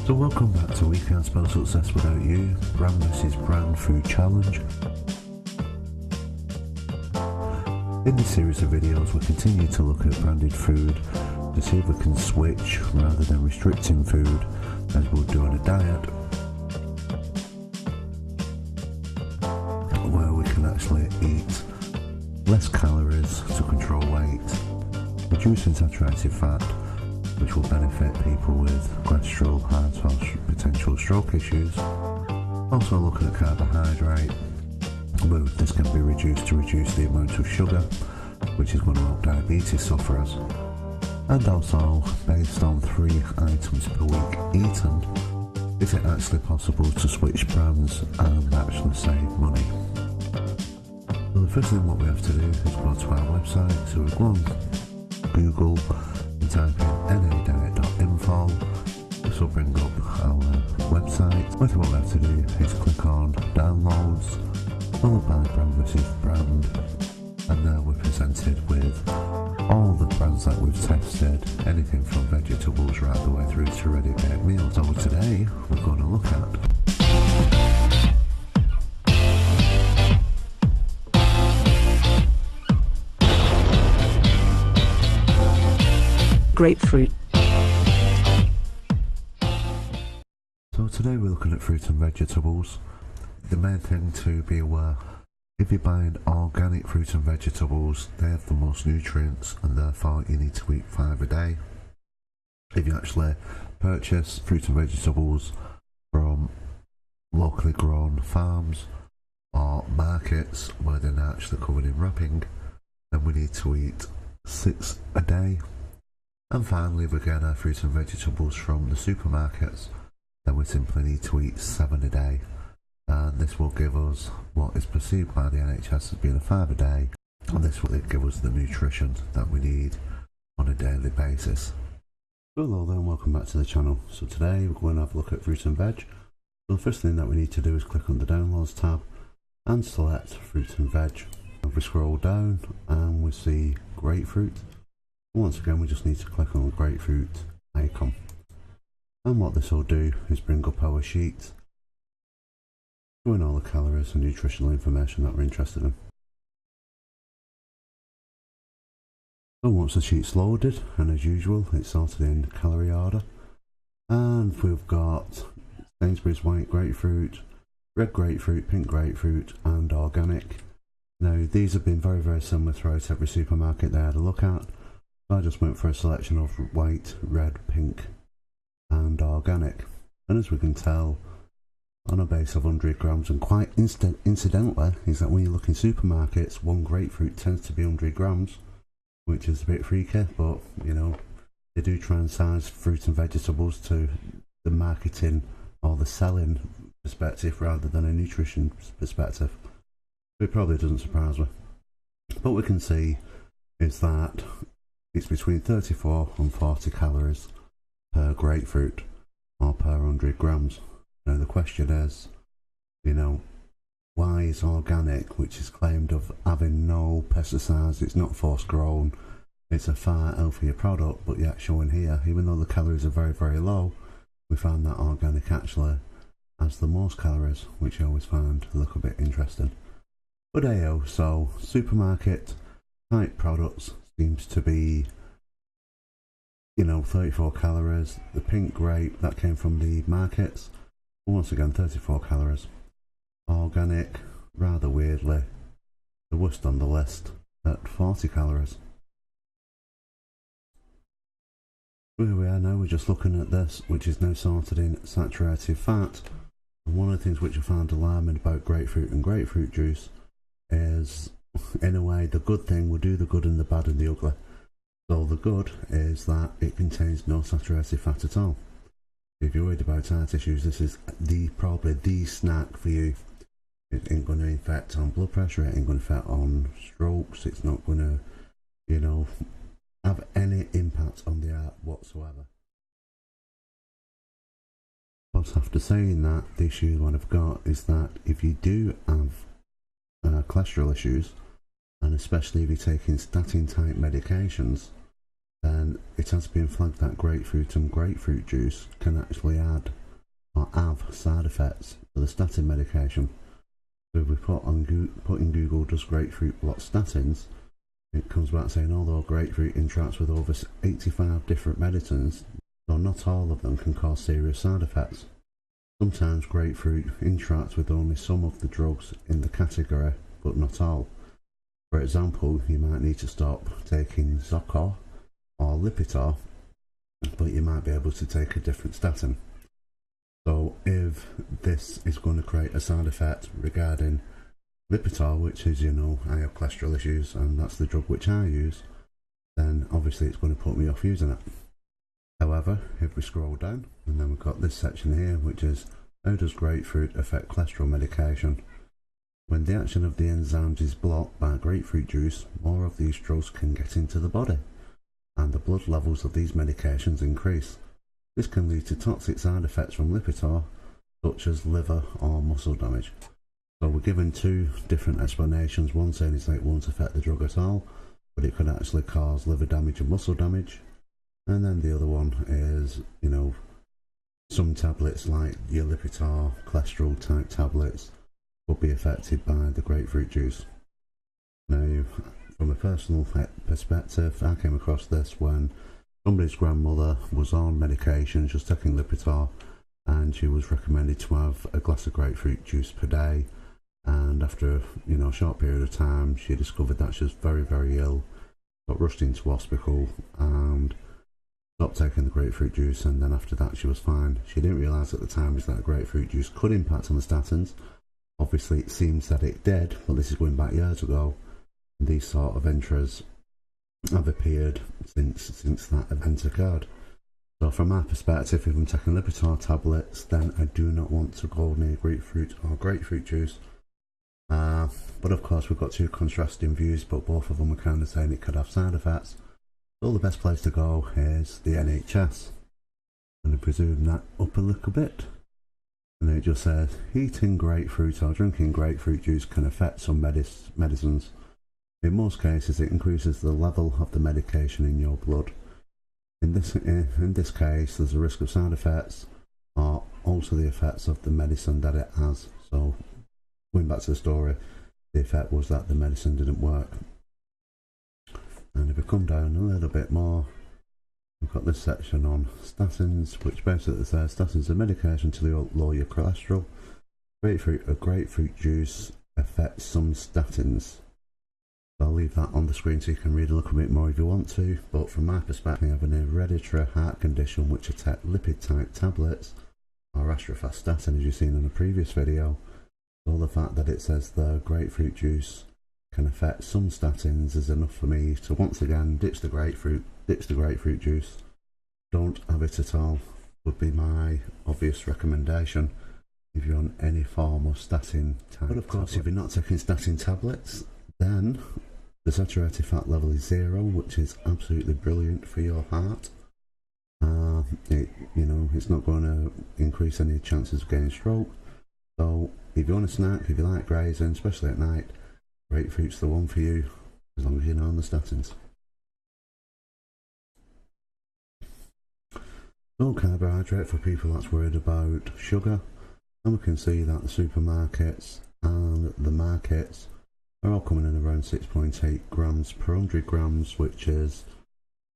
So welcome back to We Can't Spell Success Without You, Brand vs Brand Food Challenge. In this series of videos we continue to look at branded food to see if we can switch rather than restricting food as we'll do on a diet, where we can actually eat less calories to control weight, reducing saturated fat, which will benefit people with cholesterol, heart or potential stroke issues. Also looking at carbohydrate, where this can be reduced to reduce the amount of sugar, which is going to help diabetes sufferers. And also, based on 3 items per week eaten, is it actually possible to switch brands and actually save money? Well, the first thing what we have to do is go to our website, so we go on Google and type in nadiet.info. This will bring up our website. What we have to do is click on downloads, followed by brand versus brand, and there we're presented with all the brands that we've tested, anything from vegetables right the way through to ready-made meals. So today we're going to look at Grapefruit. So today we're looking at fruit and vegetables. The main thing to be aware, if you're buying organic fruit and vegetables, they have the most nutrients and therefore you need to eat 5 a day. If you actually purchase fruit and vegetables from locally grown farms or markets where they're not actually covered in wrapping, then we need to eat 6 a day. And finally, if we get our fruit and vegetables from the supermarkets, then we simply need to eat 7 a day. And this will give us what is perceived by the NHS as being a 5 a day, and this will give us the nutrition that we need on a daily basis. Hello there and welcome back to the channel. So today we're going to have a look at fruit and veg. So the first thing that we need to do is click on the downloads tab and select fruit and veg. If we scroll down and we see grapefruit, once again we just need to click on the grapefruit icon. And what this will do is bring up our sheet, showing all the calories and nutritional information that we're interested in. So once the sheet's loaded, and as usual it's sorted in calorie order, and we've got Sainsbury's white grapefruit, red grapefruit, pink grapefruit and organic. Now these have been very similar throughout every supermarket they had a look at. So I just went for a selection of white, red, pink and organic, and as we can tell, on a base of 100 grams, and quite incidentally is that when you look in supermarkets, 1 grapefruit tends to be 100 grams, which is a bit freaky, but you know, they do try and size fruit and vegetables to the marketing or the selling perspective rather than a nutrition perspective. It probably doesn't surprise me. But we can see is that it's between 34 and 40 calories per grapefruit or per 100 grams. Now the question is, you know, why is organic, which is claimed of having no pesticides, it's not force grown, it's a far healthier product, but yet showing here, even though the calories are very low, we found that organic actually has the most calories, which I always find a little bit interesting. But AO, so supermarket type products seems to be, you know, 34 calories. The pink grape, that came from the markets, once again 34 calories. Organic, rather weirdly, the worst on the list at 40 calories. Here we are now, we're just looking at this, which is now sorted in saturated fat. And one of the things which I found alarming about grapefruit and grapefruit juice is, in a way, the good thing will do the good and the bad and the ugly. So the good is that it contains no saturated fat at all. If you're worried about heart issues, this is probably the snack for you. It ain't going to affect on blood pressure, it ain't going to affect on strokes, it's not going to, you know, have any impact on the heart whatsoever. But after saying that, the issue what I've got is that if you do have cholesterol issues, and especially if you're taking statin type medications, then it has been flagged that grapefruit and grapefruit juice can actually add or have side effects for the statin medication. So if we put in Google, does grapefruit block statins, it comes back saying although grapefruit interacts with over 85 different medicines, though not all of them can cause serious side effects. Sometimes grapefruit interacts with only some of the drugs in the category, but not all. For example, you might need to stop taking Zocor or Lipitor, but you might be able to take a different statin. So if this is going to create a side effect regarding Lipitor, which is, I have cholesterol issues and that's the drug which I use, then obviously it's going to put me off using it. However, if we scroll down, and then we've got this section here, which is how does grapefruit affect cholesterol medication? When the action of the enzymes is blocked by grapefruit juice, more of these drugs can get into the body, and the blood levels of these medications increase. This can lead to toxic side effects from Lipitor, such as liver or muscle damage. So we're given two different explanations. One saying it's like it won't affect the drug at all, but it could actually cause liver damage and muscle damage. And then the other one is, some tablets like your Lipitor cholesterol type tablets will be affected by the grapefruit juice. Now, from a personal perspective, I came across this when somebody's grandmother was on medication, just taking Lipitor, and she was recommended to have a glass of grapefruit juice per day. And after a short period of time, she discovered that she was very, very ill, got rushed into hospital and stopped taking the grapefruit juice, and then after that she was fine. She didn't realise at the time is that grapefruit juice could impact on the statins. Obviously it seems that it did, but this is going back years ago. These sort of entries have appeared since that event occurred. So from my perspective, if I'm taking Lipitor tablets, then I do not want to go near grapefruit or grapefruit juice. But of course we've got two contrasting views, but both of them are kind of saying it could have side effects. So the best place to go is the NHS. I'm going to presume that up a little bit. And it just says, eating grapefruit or drinking grapefruit juice can affect some medicines. In most cases it increases the level of the medication in your blood. In this case there's a risk of side effects or also the effects of the medicine that it has. So going back to the story, the effect was that the medicine didn't work. And if we come down a little bit more, we've got this section on statins, which basically says statins are medication to lower your cholesterol. Grapefruit juice affects some statins. I'll leave that on the screen so you can read a little bit more if you want to, but from my perspective I have an hereditary heart condition which attack lipid type tablets or atorvastatin, as you've seen in a previous video. So the fact that it says the grapefruit juice can affect some statins is enough for me to once again ditch the grapefruit juice. Don't have it at all would be my obvious recommendation if you're on any form of statin type. But of course if you're not taking statin tablets, then the saturated fat level is 0, which is absolutely brilliant for your heart. It's not going to increase any chances of getting stroke. So if you want a snack, if you like grazing, especially at night, grapefruit's the one for you, as long as you're not on the statins. Low carbohydrate for people that's worried about sugar, and we can see that the supermarkets and the markets are all coming in around 6.8 grams per 100 grams, which is,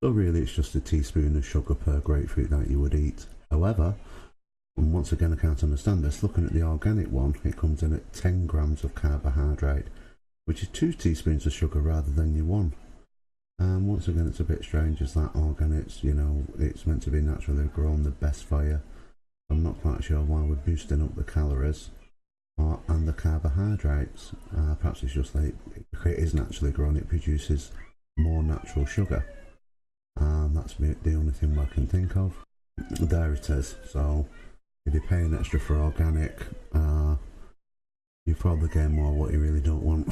so really it's just a teaspoon of sugar per grapefruit that you would eat. However, and once again I can't understand this, looking at the organic one, it comes in at 10 grams of carbohydrate, which is 2 teaspoons of sugar rather than your 1. And once again it's a bit strange as that organics, it's meant to be naturally grown, the best for you. I'm not quite sure why we're boosting up the calories and the carbohydrates. Perhaps it's just like it is naturally grown, it produces more natural sugar, and that's the only thing I can think of. There it is. So if you're paying extra for organic, you probably gain more what you really don't want.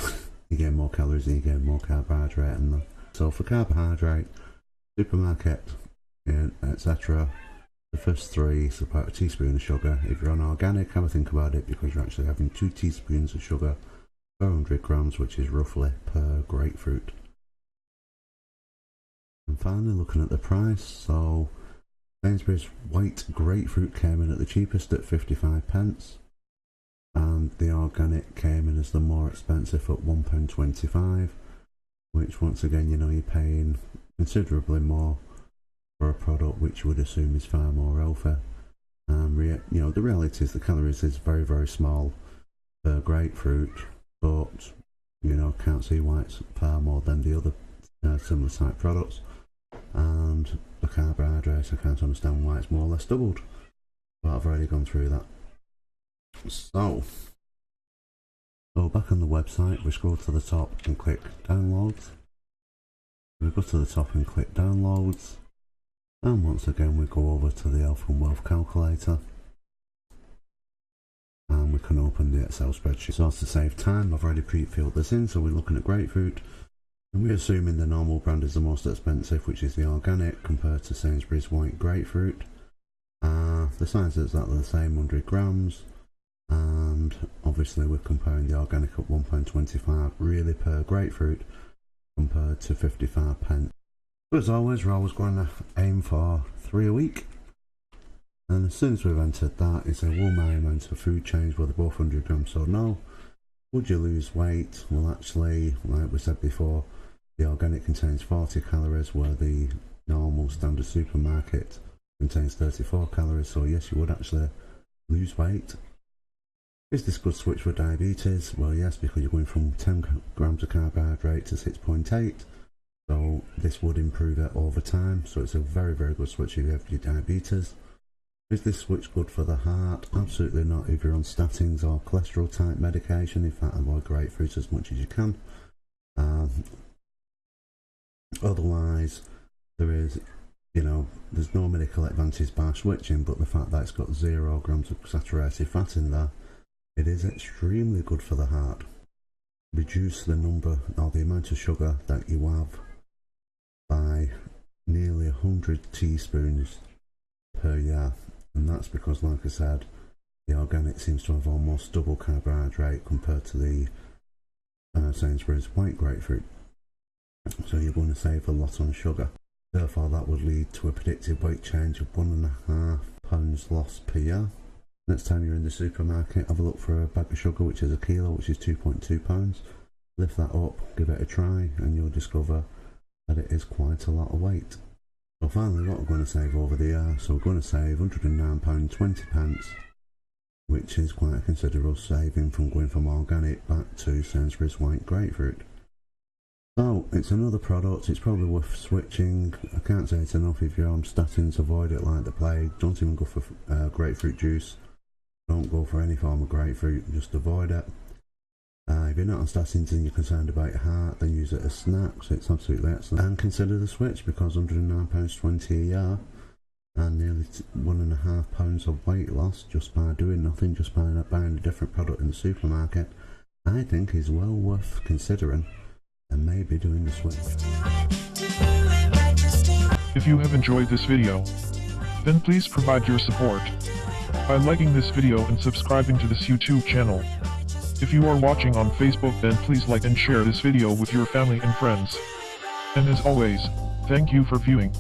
You gain more calories and you gain more carbohydrate. And so for carbohydrate, supermarket, etc., the first 3 is about a teaspoon of sugar. If you're on organic, have a think about it, because you're actually having 2 teaspoons of sugar per 100 grams, which is roughly per grapefruit. And finally, looking at the price, so Sainsbury's white grapefruit came in at the cheapest at 55p, and the organic came in as the more expensive at £1.25, which once again, you know, you're paying considerably more for a product which you would assume is far more healthy. You know, the reality is the calories is very, very small per grapefruit, but you know, can't see why it's far more than the other similar type products. And the carbohydrates, I can't understand why it's more or less doubled, but I've already gone through that. So back on the website, we scroll to the top and click downloads. We go to the top and click downloads, and once again we go over to the health and wealth calculator, and we can open the Excel spreadsheet. So to save time, I've already pre-filled this in. So we're looking at grapefruit, and we're assuming the normal brand is the most expensive, which is the organic, compared to Sainsbury's white grapefruit. The size is exactly the same, 100 grams, and obviously we're comparing the organic at £1.25 really per grapefruit compared to 55p. But as always, we're always going to aim for 3 a week. And as soon as we've entered that, it's a will my amount of food change, whether both 100 grams or no. Would you lose weight? Well, actually, like we said before, the organic contains 40 calories, where the normal standard supermarket contains 34 calories. So yes, you would actually lose weight. Is this good switch for diabetes? Well, yes, because you're going from 10 grams of carbohydrate to 6.8. So this would improve it over time. So it's a very, very good switch if you have your diabetes. Is this switch good for the heart? Absolutely not if you're on statins or cholesterol type medication. In fact, avoid grapefruit as much as you can. Otherwise, there is, you know, there's no medical advantage by switching, but the fact that it's got 0 grams of saturated fat in there, it is extremely good for the heart. Reduce the number or the amount of sugar that you have by nearly 100 teaspoons per year. And that's because, like I said, the organic seems to have almost double carbohydrate compared to the Sainsbury's white grapefruit. So you're going to save a lot on sugar. Therefore, that would lead to a predicted weight change of 1.5 pounds lost per year. Next time you're in the supermarket, have a look for a bag of sugar, which is a kilo, which is 2.2 pounds. Lift that up, give it a try, and you'll discover that it is quite a lot of weight. So finally, what we're going to save over the year, so we're going to save £109.20, which is quite a considerable saving from going from organic back to Sainsbury's white grapefruit. So it's another product, it's probably worth switching. I can't say it enough, if you're on statins, avoid it like the plague. Don't even go for grapefruit juice. Don't go for any form of grapefruit, just avoid it. If you're not on statins and you're concerned about your heart, then use it as snacks. It's absolutely excellent. And consider the switch, because £109.20 a year and nearly 1.5 pounds of weight loss just by doing nothing, just by buying a different product in the supermarket, I think is well worth considering and maybe doing the switch. If you have enjoyed this video, then please provide your support by liking this video and subscribing to this YouTube channel. If you are watching on Facebook, then please like and share this video with your family and friends. And as always, thank you for viewing.